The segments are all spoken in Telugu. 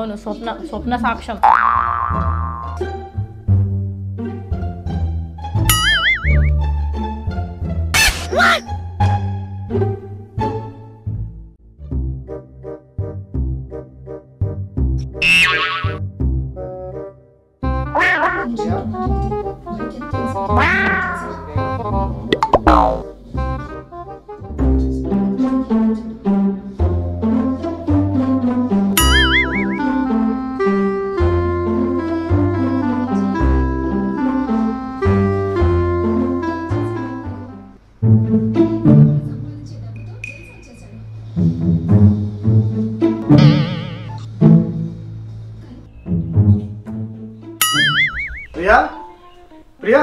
అవును స్వప్న స్వప్న సాక్ష్యం. ప్రియా ప్రియా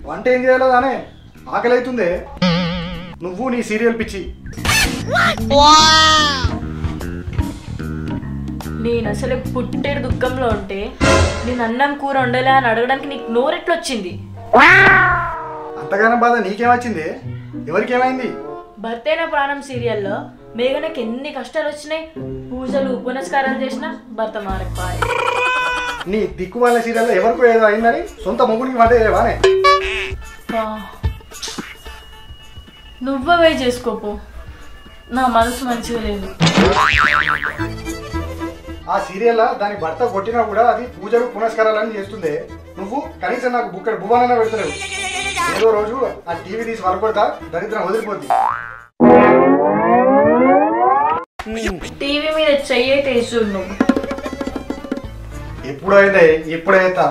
వంట ఏం చేయాలో దానే ఆకలి అవుతుందే. నువ్వు నీ సీరియల్ పిచ్చి. నేను అసలు పుట్టేడు దుఃఖంలో ఉంటే నేను అన్నం కూర వండలే అని అడగడానికి నీకు నోరెట్లొచ్చింది? అంతగానం బాధ నీకేమొచ్చింది? ఎవరికేమైంది? భర్తేన ప్రాణం సీరియల్లో మేఘనకి ఎన్ని కష్టాలు వచ్చినాయి. పూజలు పునస్కారాలు చేసినా భర్త మారకపోయే. నీ దిక్కు వాళ్ళ సీరియల్లో ఎవరికి ఏదో అయిందని సొంత మొగుడికి వంట చేయవానే? నువ్వే చేసుకోపో, నా మనసు మంచిగా లేదు. ఆ సీరియల్ దాని భర్త కొట్టినా కూడా అది పూజలు పునస్కారాలని చేస్తుంది. నువ్వు కనీసం నాకు బుక్కడు భువనైనా పెడతలేవు. ఏదో రోజు ఆ టీవీ తీసి వరకొడతా, దరిద్రం వదిలిపోద్ది. టీవీ మీద చెయ్యైతే చూడు నువ్వు. ఎప్పుడైతే ఇప్పుడైతే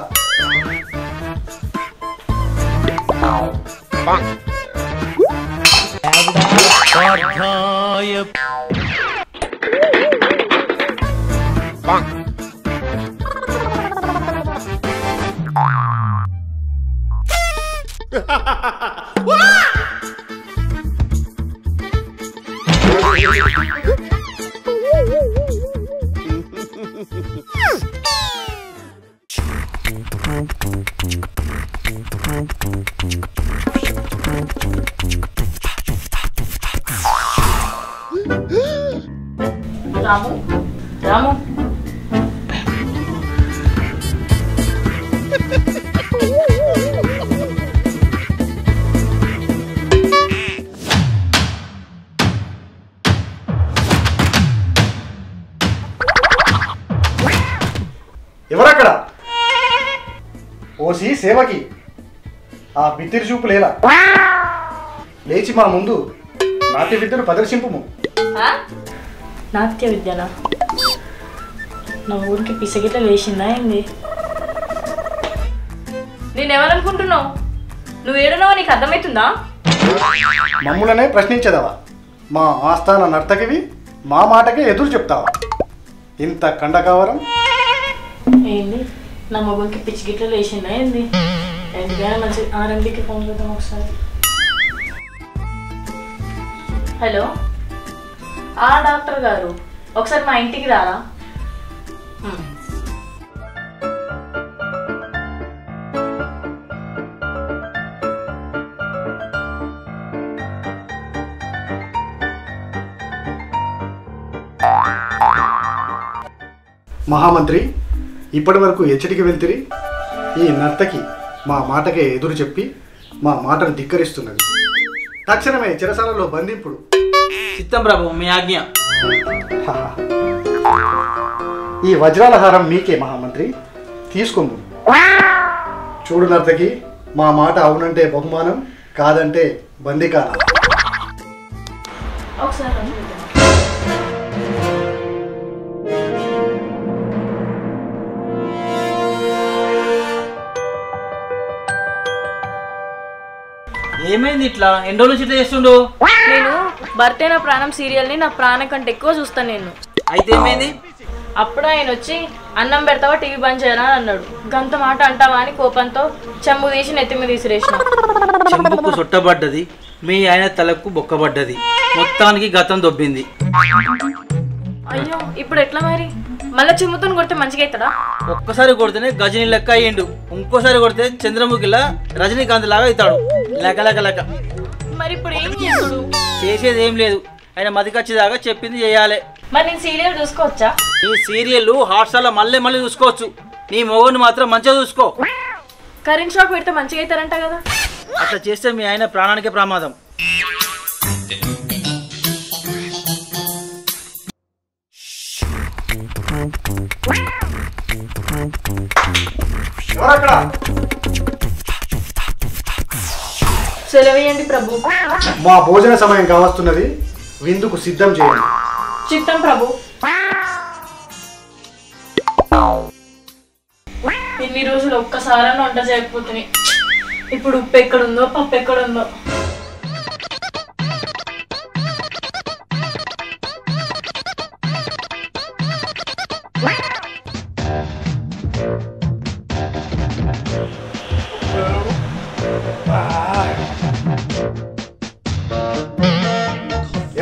రాము రాము ఎవరక్కడ? ఓసి సేవకి ఆ బిత్తిరి చూపు లేలా. లేచి మా ముందు నాట్య విద్యను ప్రదర్శింపు. నాట్య విద్యనా? నా ఊరికి పిసగిట లేచిందా ఏంది? నేనెవరనుకుంటున్నావు? నువ్వు ఏడున్నావో నీకు అర్థమవుతుందా? మమ్ములనే ప్రశ్నించదవా? మా ఆస్థాన నర్తకివి మా మాటకే ఎదురు చెప్తావా? ఇంత కండకావరం ఏంది? నా మొగుడికి పిచ్చిగిట్ల లేచిందా ఏంది? ఎందుకైనా మంచి ఆర్ఎంబీకి ఫోన్ చేద్దాం ఒకసారి. హలో, డాక్టర్ గారు ఒకసారి మా ఇంటికి రారా? మహామంత్రి, ఇప్పటి వరకు హెచ్చరిక వెళ్తిరి. ఈ నర్తకి మా మాటకే ఎదురు చెప్పి మా మాటను ధిక్కరిస్తున్నది. తక్షణమే చెరసాలలో బంధింపుడు. చిత్తం ప్రభు, మీ ఆజ్ఞ. ఈ వజ్రాల హారం మీకే మహామంత్రి, తీసుకుందు. చూడు నర్తకి, మా మాట అవునంటే బహుమానం, కాదంటే బందికాన. ఒకసారి ఏమైంది ఇట్లా ఎన్ని రోజులు ఇట్లా చేస్తుండు? నేను భర్తేన ప్రాణం సీరియల్ని నా ప్రాణం కంటే ఎక్కువ చూస్తాను నేను. అయితే ఏమైంది? అప్పుడు ఆయన వచ్చి అన్నం పెడతావా టీవీ బంద్ చేయరా అని అన్నాడు. గంత మాట అంటావా అని కోపంతో చెంబు తీసి నెత్తి మీద తీసిరేసిన. చెంబుకు చుట్టబడ్డది, మీ ఆయన తలకు బొక్కబడ్డది, మొత్తానికి గతం దొబ్బింది. అయ్యో, ఇప్పుడు ఎట్లా మరి? మళ్ళీ చెంబుతో కొడితే మంచిగా అవుతాడా? ఒక్కసారి కొడితేనే గజని లెక్క అయ్యిండు, ఇంకోసారి కొడితే చంద్రముఖిలా రజనీకాంత్ లాగా అవుతాడు. లెక్క లెక్క లెక్క. మరి ఇప్పుడు ఏం చేస్తాడు? చేసేది ఏం లేదు, ఆయన మతికొచ్చేదాకా చెప్పింది చేయాలి. మరి నేను సీరియల్ చూసుకోవచ్చా? నీ సీరియల్ హాట్స్టార్లో మళ్ళీ మళ్ళీ చూసుకోవచ్చు. నీ మొగుడిని మాత్రం మంచిగా చూసుకో. కరెంట్ షాక్ పెడితే మంచిగా అవుతారంట కదా. అట్లా చేస్తే మీ ఆయన ప్రాణానికే ప్రమాదం. ఎవరక్కడ? సెలవేయండి ప్రభు. మా భోజన సమయం కావస్తున్నది, విందుకు సిద్ధం చేయండి. చిత్తం ప్రభు. ఇన్ని రోజులు ఒక్కసారన్నా వంట చేయకపోతుంది. ఇప్పుడు ఉప్పు ఎక్కడుందో పప్పు ఎక్కడుందో.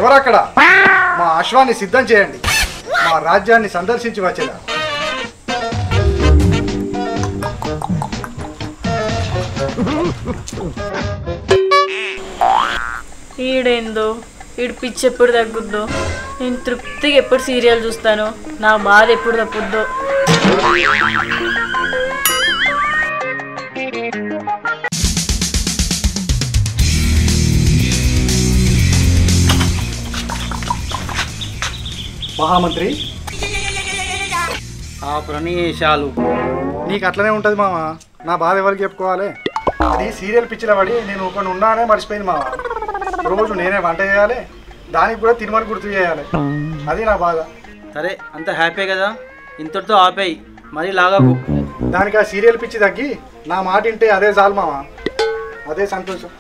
ఎవరక్కడ? మా అశ్వాన్ని సిద్ధం చేయండి, మా రాజ్యాన్ని సందర్శించి వచ్చేదా. ఈడేందో, ఈడు పిచ్చి ఎప్పుడు తగ్గుద్దో, నేను తృప్తిగా ఎప్పుడు సీరియల్ చూస్తానో, నా బాధ ఎప్పుడు తప్పుద్దో. మహామంత్రి, ఆ ప్రణీషాలు నీకు అట్లనే ఉంటుంది మామ. నా బాధ ఎవరికి చెప్పుకోవాలి? అది సీరియల్ పిచ్చిలో పడి నేను ఒకటి ఉన్నానే మర్చిపోయింది మామ. రోజు నేనే వంట చేయాలి, దానికి కూడా తినమని గుర్తు చేయాలి. అది నా బాధ. సరే, అంత హ్యాపీ కదా, ఇంతటితో ఆపేయి, మరీ లాగకు. దానికి ఆ సీరియల్ పిచ్చి తగ్గి నా మాట వింటే అదే చాలు మామ, అదే సంతోషం.